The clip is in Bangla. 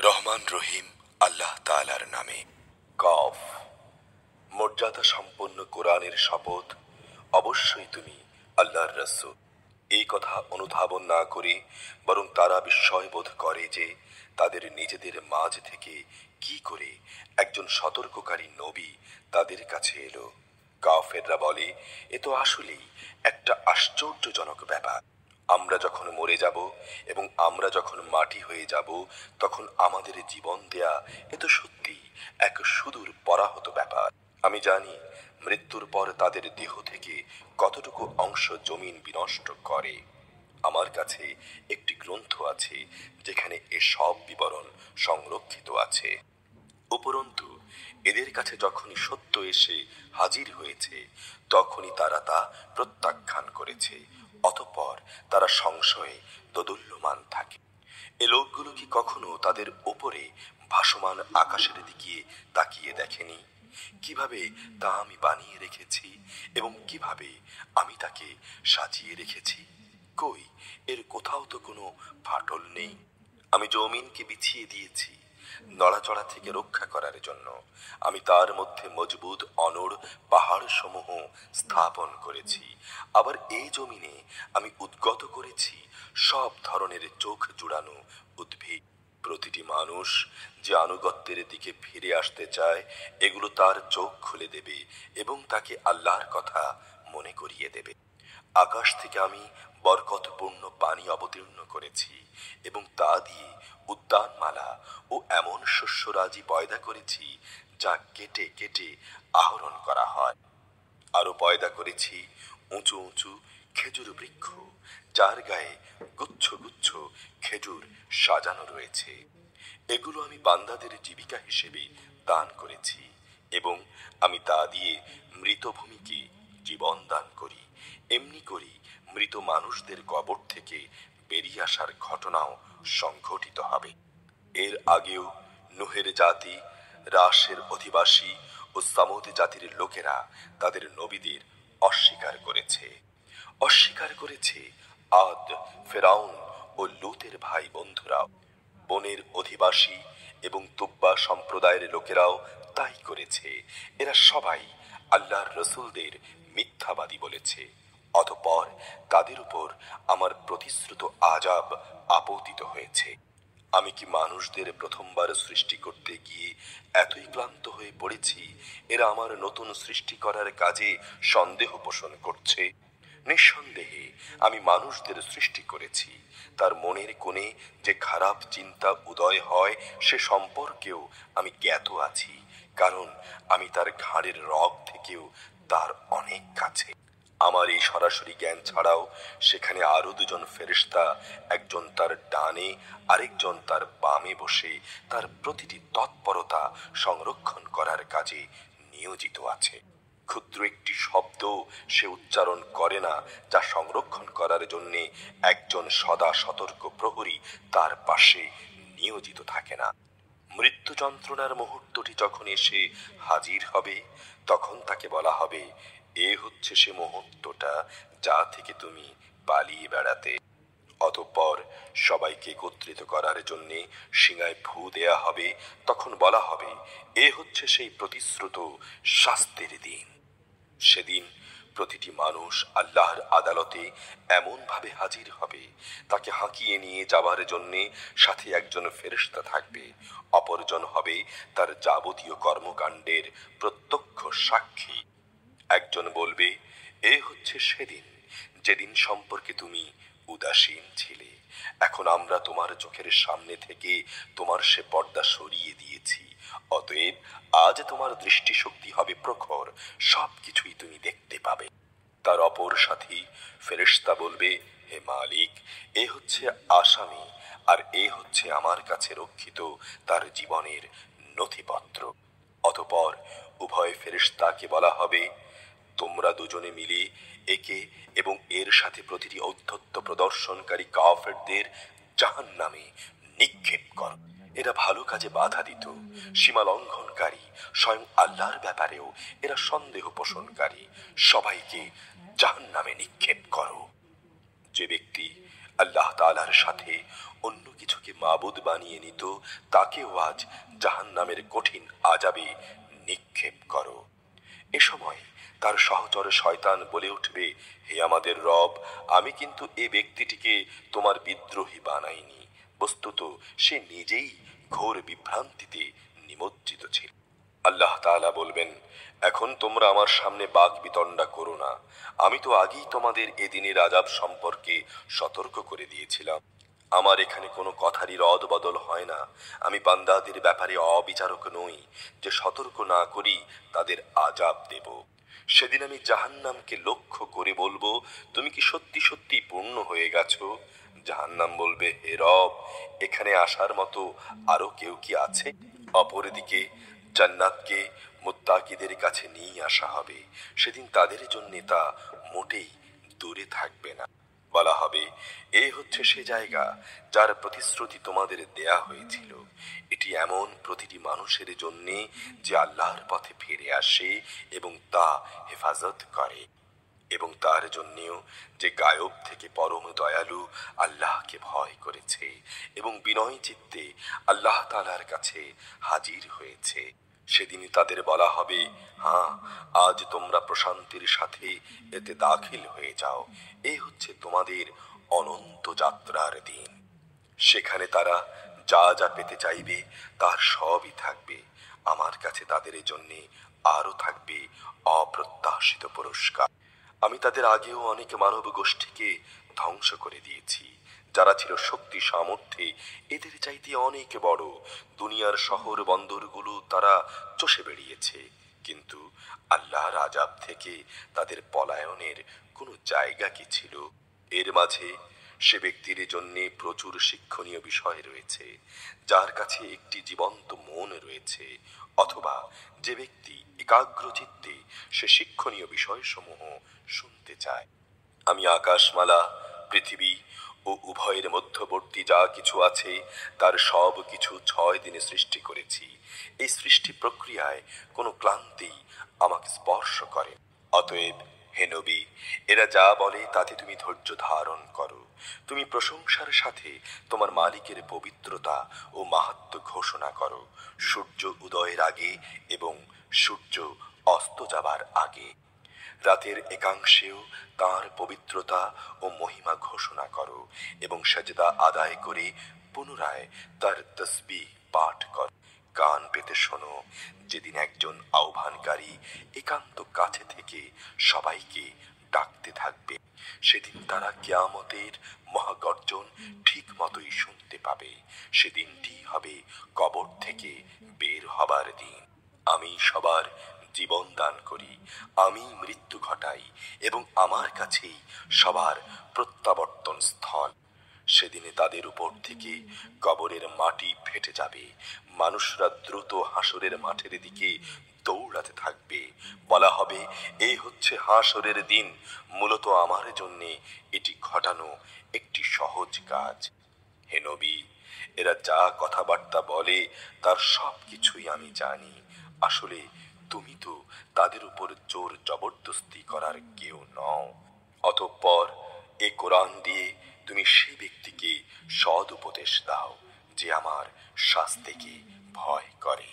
রহমান রহিম আল্লাহ তাআলার নামে। কফ। মর্যাদা সম্পন্ন কোরআনের শপথ, অবশ্যই তুমি আল্লাহর রাসূল। এই কথা অনুধাবন না করে বরং তারা বিস্ময়বোধ করে যে তাদের নিজেদের মাঝ থেকে কি করে একজন সতর্ককারী নবী তাদের কাছে এলো। কাফেররা বলে, এ তো আসলেই একটা আশ্চর্যজনক ব্যাপার। আমরা যখন মরে যাব এবং আমরা যখন মাটি হয়ে যাব তখন আমাদের জীবন দেয়া এ তো সত্যি এক সুদূর পরাহত ব্যাপার। আমি জানি মৃত্যুর পর তাদের দেহ থেকে কতটুকু অংশ জমিন বিনষ্ট করে। আমার কাছে একটি গ্রন্থ আছে যেখানে এসব বিবরণ সংরক্ষিত আছে। উপরন্তু এদের কাছে যখনই সত্য এসে হাজির হয়েছে তখনই তারা তা প্রত্যাখ্যান করেছে। অতঃপর তারা সংশয়ে দোদুল্যমান থাকে। এ লোকগুলো কি কখনো তাদের উপরে ভাসমান আকাশের দিকে তাকিয়ে দেখেনি? কিভাবে তা আমি বানিয়ে রেখেছি এবং কিভাবে আমি তাকে সাজিয়ে রেখেছি। কই, এর কোথাও তো কোনো ফাটল নেই। আমি জমিনকে বিছিয়ে দিয়েছি নড়াচড়া থেকে রক্ষা করার জন্য। আমি তার মধ্যে মজবুত অনড় পাহাড় সমূহ স্থাপন করেছি। আবার এই জমিনে আমি উদ্গত করেছি সব ধরনের চোখ জুড়ানো উদ্ভিদ। প্রতিটি মানুষ যে আনুগত্যের দিকে ফিরে আসতে চায় এগুলো তার চোখ খুলে দেবে এবং তাকে আল্লাহর কথা মনে করিয়ে দেবে। আকাশ থেকে আমি বরকতপূর্ণ পানি অবতীর্ণ করেছি এবং তা দিয়ে উদ্যানমালা ও এমন শস্যরাজি পয়দা করেছি যা কেটে কেটে আহরণ করা হয়। আরো পয়দা করেছি উঁচু উঁচু খেজুর বৃক্ষ, যার গায়ে গুচ্ছ গুচ্ছ খেজুর সাজানো রয়েছে। এগুলো আমি বান্দাদের জীবিকা হিসেবে দান করেছি এবং আমি তা দিয়ে মৃত ভূমিকে জীবন দান করি। এমনি করি মৃত মানুষদের কবর থেকে বেরিয়ে আসার ঘটনাও সংঘটিত হবে। এর আগেও নুহের জাতি, রাশের অধিবাসী ও সামুদ জাতির লোকেরা তাদের নবীদের অস্বীকার করেছে। অস্বীকার করেছে আদ, ফেরাউন ও লূতের ভাই বন্ধুরাও। বনের অধিবাসী এবং তুব্বা সম্প্রদায়ের লোকেরাও তাই করেছে। এরা সবাই আল্লাহর রসুলদের মিথ্যাবাদী বলেছে। অতঃপর তাদের উপর আমার প্রতিশ্রুত আযাব আপতিত হয়েছে। আমি কি মানুষদের প্রথমবার সৃষ্টি করতে গিয়ে এতই ক্লান্ত হয়ে পড়েছি এরা আমার নতুন সৃষ্টি করার কাজে সন্দেহ পোষণ করছে? নিঃসন্দেহে আমি মানুষদের সৃষ্টি করেছি। তার মনের কোণে যে খারাপ চিন্তা উদয় হয় সে সম্পর্কেও আমি জ্ঞাত আছি, কারণ আমি তার ঘাড়ের রগ থেকেও তার অনেক কাছে। আমার এই সরাসরি জ্ঞান ছাড়াও সেখানে আরো দুজন ফেরেশতা, একজন তার ডানে আরেকজন তার বামে বসে তার প্রতিটি তৎপরতা সংরক্ষণ করার কাজে নিয়োজিত আছে। ক্ষুদ্র একটি শব্দ সে উচ্চারণ করে না যা সংরক্ষণ করার জন্য একজন সদা সতর্ক প্রহরী তার পাশে নিয়োজিত থাকে না। মৃত্যু যন্ত্রণার মুহূর্তটি যখন এসে হাজির হবে তখন তাকে বলা হবে, এ হচ্ছে সে মুহূর্তটা যা থেকে তুমি পালিয়ে বেড়াতে। অতঃপর সবাইকে একত্রিত করার জন্য সিঙায় ফু দেয়া হবে। তখন বলা হবে, এ হচ্ছে সেই প্রতিশ্রুত শাস্তির দিন। সেদিন প্রতিটি মানুষ আল্লাহর আদালতে এমন ভাবে হাজির হবে, তাকে হাঁকিয়ে নিয়ে যাবার জন্যে সাথে একজন ফেরেশতা থাকবে, অপরজন হবে তার যাবতীয় কর্মকাণ্ডের প্রত্যক্ষ সাক্ষী। একজন বলবে, এ হচ্ছে সেদিন যেদিন সম্পর্কে তুমি উদাসীন ছিলে। এখন আমরা তোমার চোখের সামনে থেকে তোমার সে পর্দা সরিয়ে দিয়েছি। অতএব আজ তোমার দৃষ্টিশক্তি হবে প্রখর, সবকিছুই তুমি দেখতে পাবে। তার অপর সাথী ফেরেশতা বলবে, হে মালিক, এ হচ্ছে আসামি আর এ হচ্ছে আমার কাছে রক্ষিত তার জীবনের নথিপত্র। অতঃপর উভয় ফেরেশতাকে বলা হবে, তোমরা দুজনে মিলে একে এবং এর সাথে প্রতিটি ঔদ্ধত্য প্রদর্শনকারী কাফেরদের জাহান্নামে নিক্ষেপ কর। এরা ভালো কাজে বাধা দিত, সীমা লঙ্ঘনকারী, স্বয়ং আল্লাহর ব্যাপারেও এরা সন্দেহ পোষণকারী। সবাইকে জাহান্নামে নিক্ষেপ করো। যে ব্যক্তি আল্লাহ তাআলার সাথে অন্য কিছুকে মাবুদ বানিয়ে নিত, তাকেও আজ জাহান্নামের কঠিন আযাবে নিক্ষেপ করো। এ সময় তার সহচর শয়তান বলে উঠবে, হে আমাদের রব, আমি কিন্তু এ ব্যক্তিটিকে তোমার বিদ্রোহী বানাইনি। বস্তুত সে নিজেই ঘোর বিভ্রান্তিতে নিমজ্জিত ছিল। আল্লাহ তাআলা বলবেন, এখন তোমরা আমার সামনে বাক বিতণ্ডা করো না। আমি তো আগেই তোমাদের এ দিনের আযাব সম্পর্কে সতর্ক করে দিয়েছিলাম। আমার এখানে কোনো কথারই রদ বদল হয় না। আমি বান্দাদের ব্যাপারে অবিচারক নই যে সতর্ক না করি তাদের আযাব দেব। সেদিন আমি জাহান্নামকে লক্ষ্য করে বলবো, তুমি কি সত্যি সত্যি পূর্ণ হয়ে গেছো? জাহান্নাম বলবে, হে রব, এখানে আসার মতো আরো কেউ কি আছে? অপরদিকে জান্নাতকে মুত্তাকিদের কাছে নিয়ে আসা হবে। সেদিন তাদের জন্য তা মোটেই দূরে থাকবে না। বলা হবে, এ হচ্ছে সে জায়গা যার প্রতিশ্রুতি তোমাদের দেয়া হয়েছিল। এটি এমন প্রতিটি মানুষের জন্যে যে আল্লাহর পথে ফিরে আসে এবং তা হেফাজত করে, এবং তার জন্যেও যে গায়ব থেকে পরম দয়ালু আল্লাহকে ভয় করেছে এবং বিনয় চিত্তে আল্লাহ তাআলার কাছে হাজির হয়েছে। সেদিনই তাদের বলা হবে, হ্যাঁ, আজ তোমরা প্রশান্তির সাথে এতে দাখিল হয়ে যাও। এ হচ্ছে তোমাদের অনন্ত যাত্রার দিন। সেখানে তারা যা যা পেতে চাইবে তার সবই থাকবে। আমার কাছে তাদের জন্য আরো থাকবে অপ্রত্যাশিত পুরস্কার। আমি তাদের আগেও অনেক মানব গোষ্ঠীকে ধ্বংস করে দিয়েছি, যারা ছিল শক্তি সামর্থ্যে এদের চাইতে অনেক বড়। দুনিয়ার শহর বন্দরগুলো তারা চষে বেরিয়েছে, কিন্তু আল্লাহর আযাব থেকে তাদের পলায়নের কোনো জায়গা কি ছিল? এর মাঝে সে ব্যক্তির জন্য প্রচুর শিক্ষণীয় বিষয় রয়েছে, যার কাছে একটি জীবন্ত মন রয়েছে, অথবা যে ব্যক্তি একাগ্রচিত্তে সে শিক্ষণীয় বিষয়সমূহ শুনতে চায়। আমি আকাশমালা, পৃথিবী ও উভয়ের মধ্যবর্তী যা কিছু আছে তার সব কিছু 6 দিনে সৃষ্টি করেছি। এই সৃষ্টি প্রক্রিয়ায় কোনো ক্লান্তি আমাকে স্পর্শ করে। অতএব হে নবী, এরা যা বলে তাতে তুমি ধৈর্য ধারণ করো। তুমি প্রশংসার সাথে তোমার মালিকের পবিত্রতা ও মাহাত্ম্য ঘোষণা করো, সূর্য উদয়ের আগে এবং সূর্য অস্ত যাবার আগে। রাতের একাংশেও তাঁর পবিত্রতা ও মহিমা ঘোষণা করো এবং সাজদা আদায় করে পুনরায় তার তসবিহ পাঠ করো। কান পেতে শোনো, যেদিন একজন আহ্বানকারী একান্ত কাছে থেকে সবাইকে ডাকতে থাকবে। সেদিন তারা কিয়ামতের মহাগর্জন ঠিক মতোই শুনতে পাবে। সেদিনটি হবে কবর থেকে বের হবার দিন। আমি সবার জীবন দান করি, আমি মৃত্যু ঘটাই এবং আমার কাছেই সবার প্রত্যাবর্তন স্থল। সেদিনে তাদের উপর থেকে কবরের মাটি ফেটে যাবে। মানুষরা দ্রুত হাসরের মাঠের দিকে দৌড়াতে থাকবে। বলা হবে, এই হচ্ছে হাসরের দিন। মূলত আমার জন্য এটি ঘটানো একটি সহজ কাজ। হে নবী, এরা যা কথাবার্তা বলে তার সবকিছুই আমি জানি। আসলে তুমি তো তাদের উপর জোর জবরদস্তি করার কেউ নও। অতঃপর এ কোরআন দিয়ে তুমি সে ব্যক্তিকে সদ উপদেশ দাও যে আমার শাস্তিকে ভয় করে।